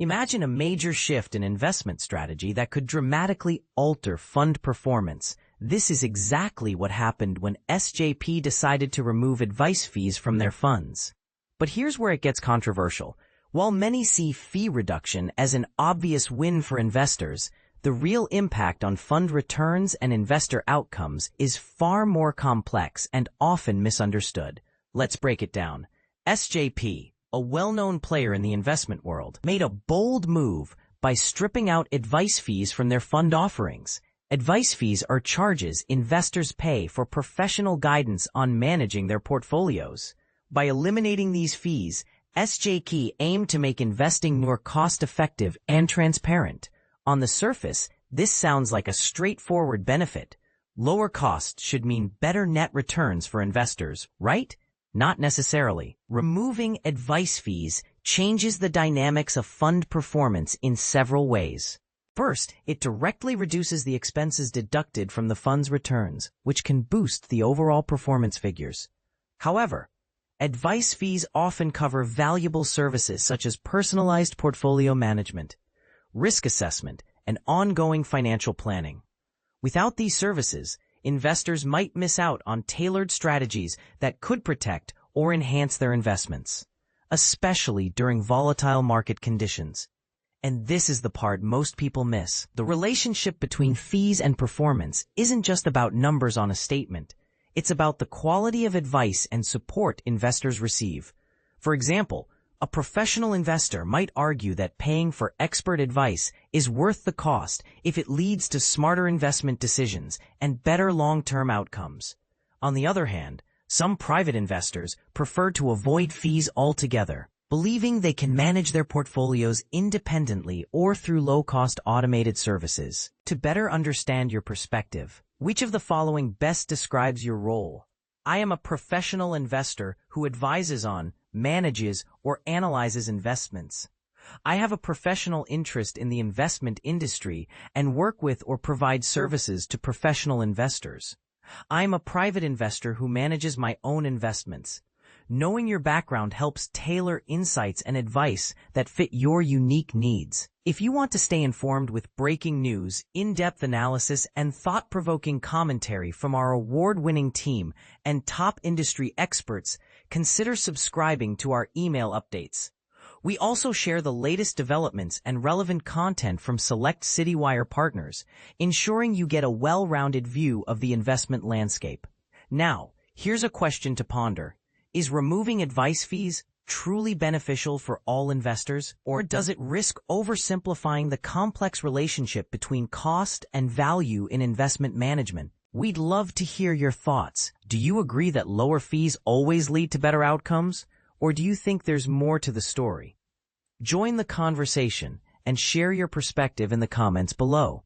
Imagine a major shift in investment strategy that could dramatically alter fund performance. This is exactly what happened when SJP decided to remove advice fees from their funds. But here's where it gets controversial. While many see fee reduction as an obvious win for investors, the real impact on fund returns and investor outcomes is far more complex and often misunderstood. Let's break it down. SJP, a well-known player in the investment world, made a bold move by stripping out advice fees from their fund offerings. Advice fees are charges investors pay for professional guidance on managing their portfolios. By eliminating these fees, SJP aimed to make investing more cost-effective and transparent. On the surface, this sounds like a straightforward benefit. Lower costs should mean better net returns for investors, right? Not necessarily. Removing advice fees changes the dynamics of fund performance in several ways. First, it directly reduces the expenses deducted from the fund's returns, which can boost the overall performance figures. However, advice fees often cover valuable services such as personalized portfolio management, risk assessment, and ongoing financial planning. Without these services, investors might miss out on tailored strategies that could protect or enhance their investments, especially during volatile market conditions. And this is the part most people miss. The relationship between fees and performance isn't just about numbers on a statement. It's about the quality of advice and support investors receive. For example, a professional investor might argue that paying for expert advice is worth the cost if it leads to smarter investment decisions and better long-term outcomes. On the other hand, some private investors prefer to avoid fees altogether, believing they can manage their portfolios independently or through low-cost automated services. To better understand your perspective, which of the following best describes your role? I am a professional investor who advises on, manages, or analyzes investments. I have a professional interest in the investment industry and work with or provide services to professional investors. I'm a private investor who manages my own investments. Knowing your background helps tailor insights and advice that fit your unique needs. If you want to stay informed with breaking news, in-depth analysis, and thought-provoking commentary from our award-winning team and top industry experts, consider subscribing to our email updates. We also share the latest developments and relevant content from select CityWire partners, ensuring you get a well-rounded view of the investment landscape. Now, here's a question to ponder. Is removing advice fees truly beneficial for all investors, or does it risk oversimplifying the complex relationship between cost and value in investment management? We'd love to hear your thoughts. Do you agree that lower fees always lead to better outcomes, or do you think there's more to the story? Join the conversation and share your perspective in the comments below.